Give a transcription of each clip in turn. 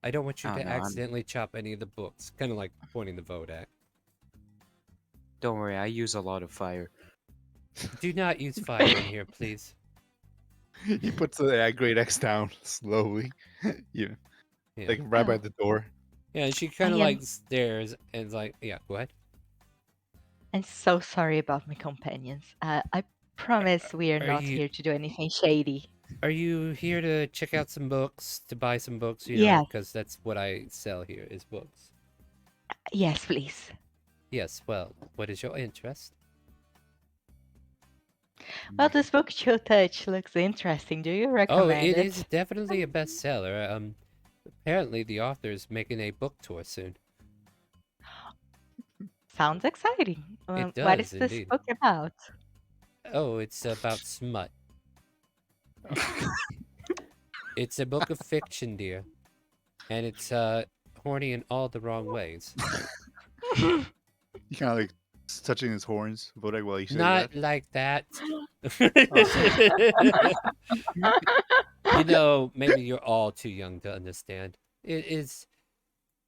I don't want you Oh to no, accidentally chop any of the books. Kind of like pointing the vote at. don't worry, I use a lot of fire. Do not use fire in here, please. He puts the Great X down slowly. Yeah, Yeah. like right by Oh, the door. Yeah, and she I kind of am. like stares and is like, yeah, go ahead. I'm so sorry about my companions. I promise we are Are not you here to do anything shady. are you here to check out some books, to buy some books, Yes, because that's what I sell here is books. yes, please. Yes, well, what is your interest? Well, this book Chill Touch looks interesting. Do you Oh, recommend it is it? definitely a bestseller. Apparently the author is making a book tour soon. Sounds exciting. It What is does this indeed. book about? Oh, it's about smut. It's a book of fiction, dear. And it's horny in all the wrong ways. He kind of like touching his horns, Vodak, while he says that. Not like that. Oh. You know, maybe you're all too young to understand. It is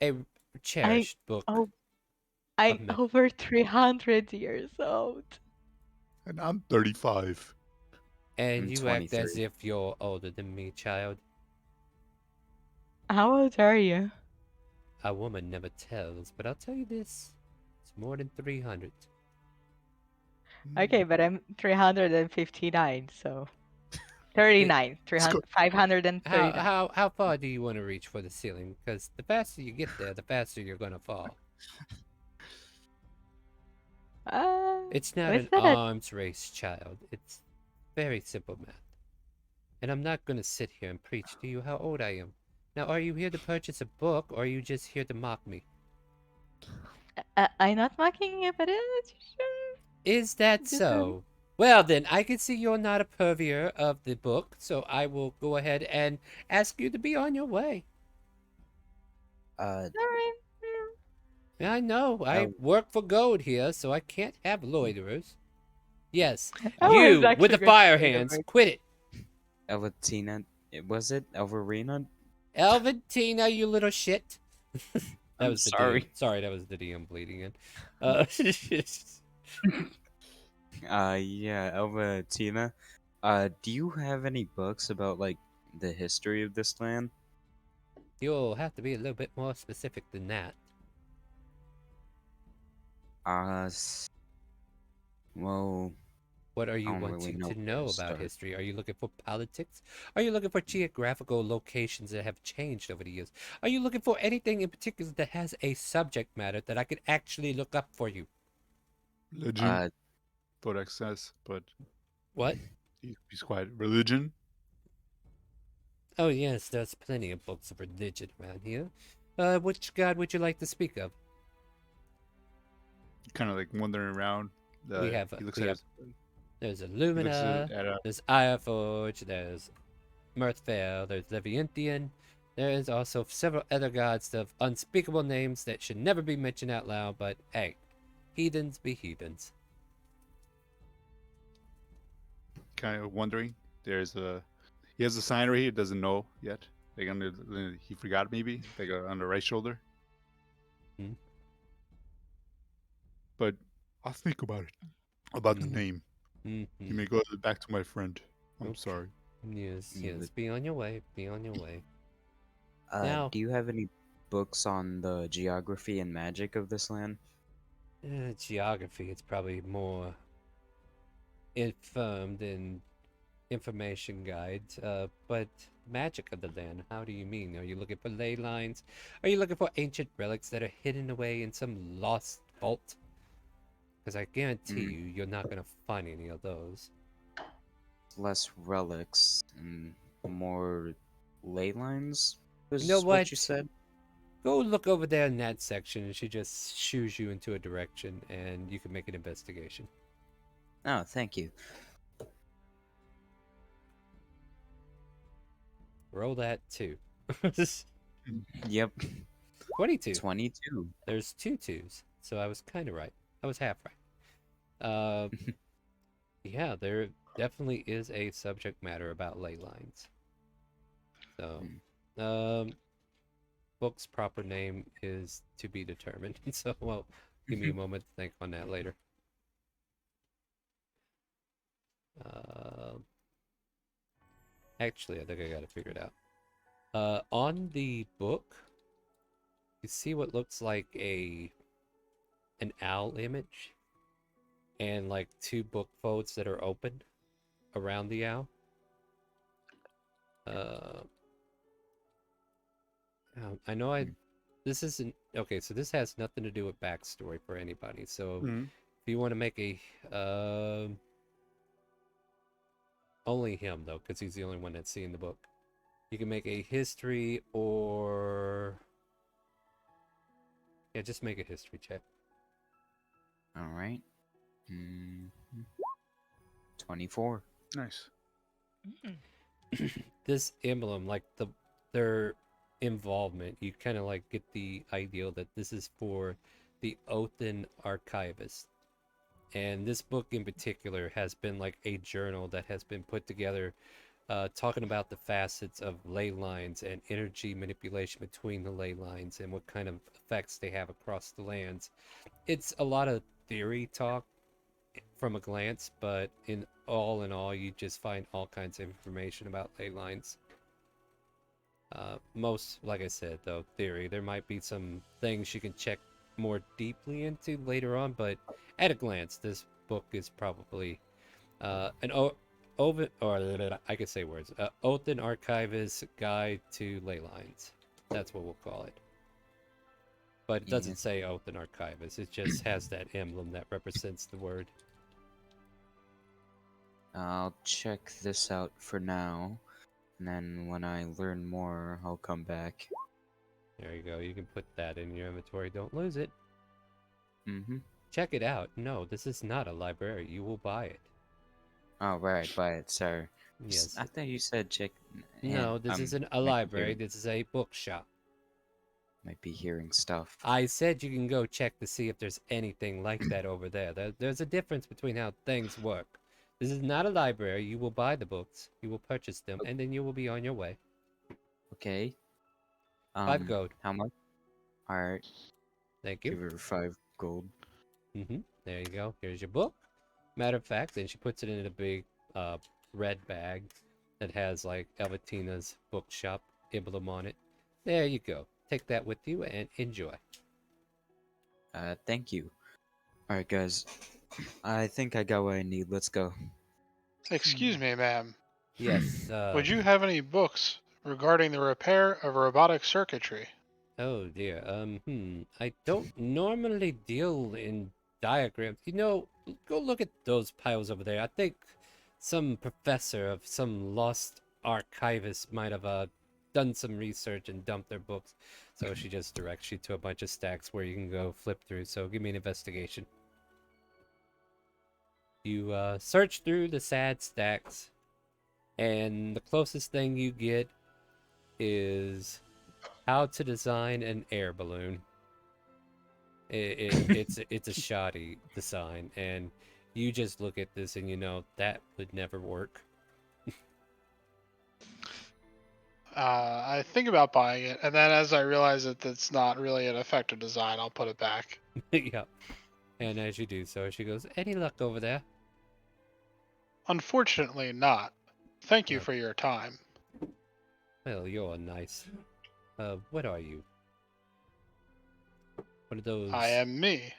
a I cherished book oh of I'm men. over 300 years old. And I'm 35. And I'm you act as 23. if you're older than me, child. How old are you? A woman never tells, but I'll tell you this. It's more than 300. Okay, but I'm 359, so It, 39, Let's go. 300, 539. how far do you want to reach for the ceiling? Because the faster you get there, the faster you're gonna fall. It's not Was an that a arms race, child. It's very simple math. And I'm not gonna sit here and preach to you how old I am. Now, are you here to purchase a book, or are you just here to mock me? I'm not mocking you, but it's Is that just so? Well, then, I can see you're not a purveyor of the book, so I will go ahead and ask you to be on your way. Uh, alright. I know, I El work for gold here, so I can't have loiterers. Yes, I was you with actually the going to fire say the hands, word. quit it. Elvatina, was it Elverina? Elventina, you little shit. That I'm was the sorry. DM. Sorry, that was the DM bleeding in. Uh, Yeah, Elvatina. Do you have any books about like the history of this land? You'll have to be a little bit more specific than that. Uh, s- well, What are I you don't really wanting know to where know to about start. history? Are you looking for politics? Are you looking for geographical locations that have changed over the years? Are you looking for anything in particular that has a subject matter that I could actually look up for you? Religion, Uh, Vodak says, but What? he's quiet. Religion? Oh, yes, there's plenty of books of religion around here. Which god would you like to speak of? Kind of like wandering around. We have, He looks we at have, his, there's he looks Illumina, at there's Ironforge, there's Mirthvale, there's Levianthian. There is also several other gods of unspeakable names that should never be mentioned out loud, but hey, heathens be heathens. kind of wondering. He has a sign right here. Doesn't know yet. Like he forgot maybe. Like on the right shoulder. Hmm? But I'll think about it. About the Mhm. name. Mm-hmm. You may go back to my friend. I'm Okay. sorry. Yes, Mm, yes, but- be on your way, be on your way. Now, do you have any books on the geography and magic of this land? geography, it's probably more infirmed in information guides, but magic of the land, how do you mean? Are you looking for ley lines? Are you looking for ancient relics that are hidden away in some lost vault? Because I guarantee you, you're not going to find any of those. Less relics and more ley lines? Was know what you what? said? Go look over there in that section, and she just shoos you into a direction, and you can make an investigation. Oh, thank you. Roll that too. Yep, 22. 22. There's two twos, so I was kind of right. I was half right. Yeah, there definitely is a subject matter about ley lines. So, book's proper name is to be determined. So, well, give me a moment to think on that later. Actually, I think I got it figured out. On the book, you see what looks like an owl image, and like two book folds that are open around the owl. I know this isn't okay. So this has nothing to do with backstory for anybody. So Mhm. if you want to make a only him though, because he's the only one that's seen the book. You can make a history or yeah, just make a history check. All right. 24. Nice. This emblem, like their involvement, you kind of like get the idea that this is for the Othin Archivist. And this book in particular has been like a journal that has been put together talking about the facets of ley lines and energy manipulation between the ley lines and what kind of effects they have across the lands. It's a lot of theory talk from a glance, but in all, you just find all kinds of information about ley lines. Most, like I said, though, theory. There might be some things you can check more deeply into later on, but at a glance, this book is probably I can say words. Othin Archivist Guide to Ley Lines. That's what we'll call it. But it doesn't say Othin Archivist. It just has that emblem that represents the word. I'll check this out for now, and then when I learn more, I'll come back. There you go. You can put that in your inventory. Don't lose it. Mm-hmm. Check it out. No, this is not a library. You will buy it. Oh, right, buy it, sorry. Yes. I thought you said check. No, this isn't a library. This is a bookshop. Might be hearing stuff. I said you can go check to see if there's anything like that over there. There's a difference between how things work. This is not a library. You will buy the books. You will purchase them, and then you will be on your way. Okay. 5 gold. How much? Alright, Thank you. give her 5 gold. There you go. Here's your book. Matter of fact, then she puts it in a big red bag that has like Elvatina's bookshop emblem on it. There you go. Take that with you and enjoy. Thank you. Alright, guys. I think I got what I need. Let's go. Excuse me, ma'am. Yes. Would you have any books regarding the repair of robotic circuitry? Oh dear. I don't normally deal in diagrams. You know, go look at those piles over there. I think some professor of some lost archivist might have done some research and dumped their books. So she just directs you to a bunch of stacks where you can go flip through. So give me an investigation. You search through the sad stacks, and the closest thing you get is how to design an air balloon. It's a shoddy design, and you just look at this and you know that would never work. I think about buying it, and then as I realize that it's not really an effective design, I'll put it back. Yeah. And as you do so, she goes, "Any luck over there?" Unfortunately, not. Thank you Oh. for your time. Well, you're nice. What are you? What are those? I am me.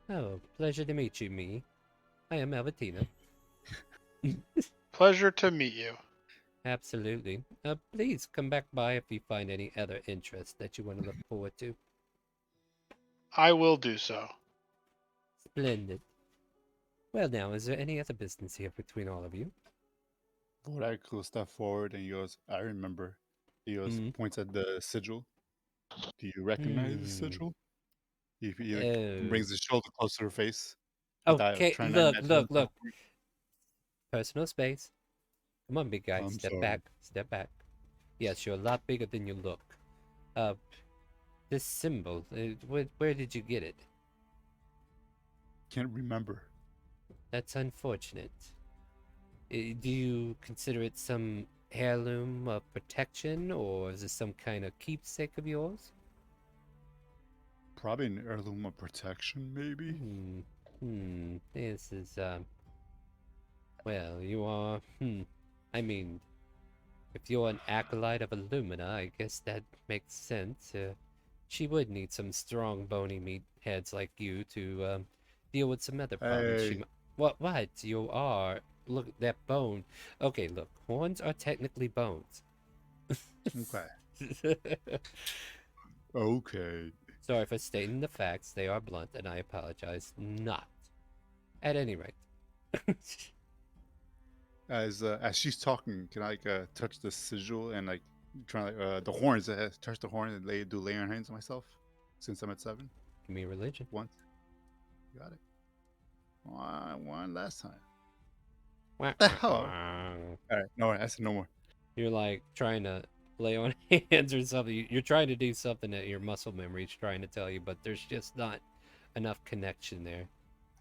Oh, pleasure to meet you, me. I am Alvatina. Pleasure to meet you. Absolutely. Please come back by if you find any other interest that you want to look forward to. I will do so. Splendid. Well, now, is there any other business here between all of you? Vorak will step forward and he goes, I remember. He goes, points at the sigil. Do you recognize the sigil? He like, brings his shoulder close to her face. Okay, trying to imagine look. himself. Personal space. Come on, big guy. I'm Step sorry. back. Step back. Yes, you're a lot bigger than you look. This symbol, where did you get it? Can't remember. That's unfortunate. Do you consider it some heirloom of protection, or is this some kind of keepsake of yours? Probably an heirloom of protection, maybe. This is, well, you are, I mean, if you're an acolyte of Illumina, I guess that makes sense. She would need some strong, bony meat heads like you to, deal with some other problems she Hey. What? You are. Look, that bone. Okay, look, horns are technically bones. Okay. Okay. Sorry for stating the facts. They are blunt, and I apologize. Not. At any rate. As she's talking, can I touch the sigil and like try the horns? Touch the horn and lay on hands on myself, since I'm at 7. Give me religion. Once. Got it. One last time. Wah, The wah, hell? wah. All right. No more. I said no more. You're like trying to lay on hands or something. You're trying to do something that your muscle memory is trying to tell you, but there's just not enough connection there.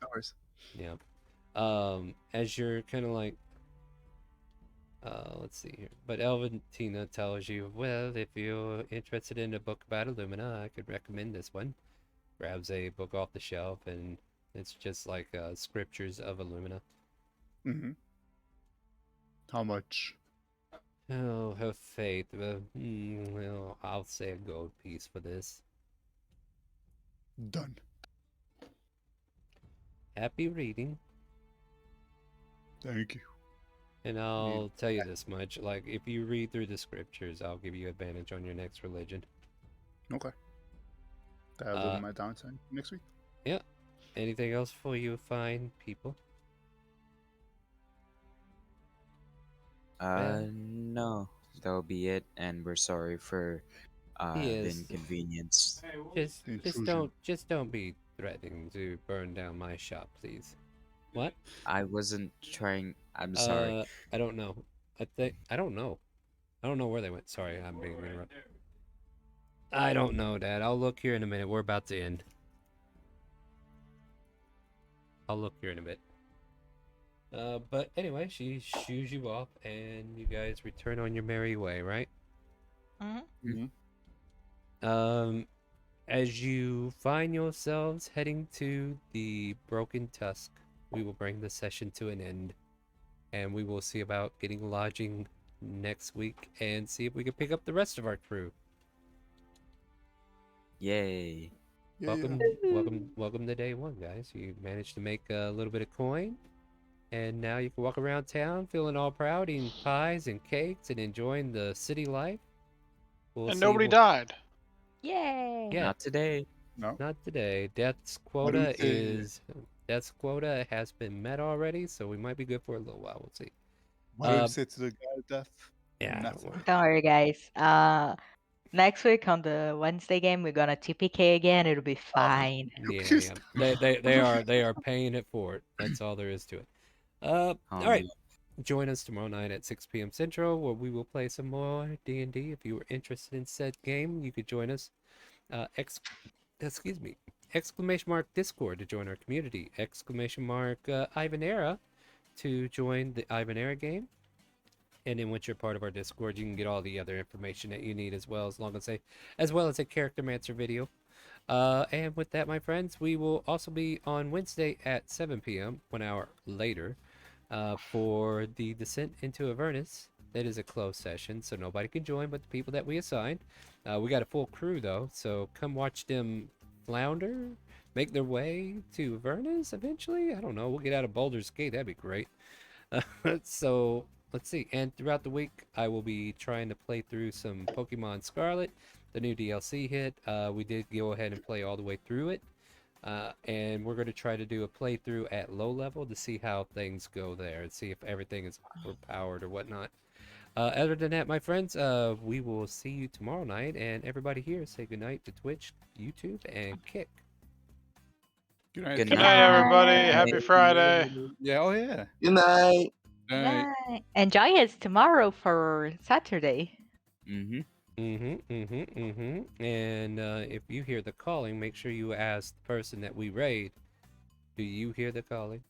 No worries. Yeah. As you're kind of like, let's see here. But Elventina tells you, well, if you're interested in a book about Illumina, I could recommend this one. Grabs a book off the shelf, and it's just like scriptures of Illumina. Mm-hmm. How much? Oh, her faith. Well, I'll say a gold piece for this. Done. Happy reading. Thank you. And I'll tell you this much, like, if you read through the scriptures, I'll give you advantage on your next religion. Okay. That'll live in my downtime next week. Yeah. Anything else for you fine people? No. That'll be it, and we're sorry for the Yes. inconvenience. Just don't be threatening to burn down my shop, please. What? I wasn't trying. I'm sorry. I don't know. I don't know. I don't know where they went. Sorry, I'm being interrupted. I don't know, Dad. I'll look here in a minute. We're about to end. I'll look here in a bit. But anyway, she shoos you off, and you guys return on your merry way, right? Mm-hmm. Mm-hmm. As you find yourselves heading to the Broken Tusk, we will bring the session to an end, and we will see about getting lodging next week and see if we can pick up the rest of our crew. Yay. Welcome to day one, guys. You managed to make a little bit of coin, and now you can walk around town feeling all proud, eating pies and cakes and enjoying the city life. And nobody died. Yay! Yeah. Not today. No. Not today. Death's What do we quota say? has been met already, so we might be good for a little while. We'll see. What did you say to the guy of death? Yeah. Nothing. Don't worry, guys. Next week on the Wednesday game, we're gonna TPK again. It'll be fine. Yeah. They are paying it forward. That's all there is to it. All right. Join us tomorrow night at 6 p.m. Central, where we will play some more D&D. If you were interested in said game, you could join us. Exclamation mark Discord to join our community. Exclamation mark Ivanera to join the Ivanera game. And then once you're part of our Discord, you can get all the other information that you need as well as a Character Mancer video. And with that, my friends, we will also be on Wednesday at 7 p.m., 1 hour later, for the Descent into Avernus. That is a closed session, so nobody can join but the people that we assigned. We got a full crew, though, so come watch them flounder, make their way to Avernus eventually. I don't know. We'll get out of Baldur's Gate. That'd be great. So let's see. And throughout the week, I will be trying to play through some Pokemon Scarlet. The new DLC hit. We did go ahead and play all the way through it. And we're going to try to do a playthrough at low level to see how things go there and see if everything is overpowered or whatnot. Other than that, my friends, we will see you tomorrow night. And everybody here, say goodnight to Twitch, YouTube, and Kick. Good night. Good Good night, everybody. night. Happy Friday. Yeah. Oh yeah. Good night. Good night. Bye. And join us tomorrow for Saturday. Mm-hmm. And if you hear the calling, make sure you ask the person that we raid, do you hear the calling?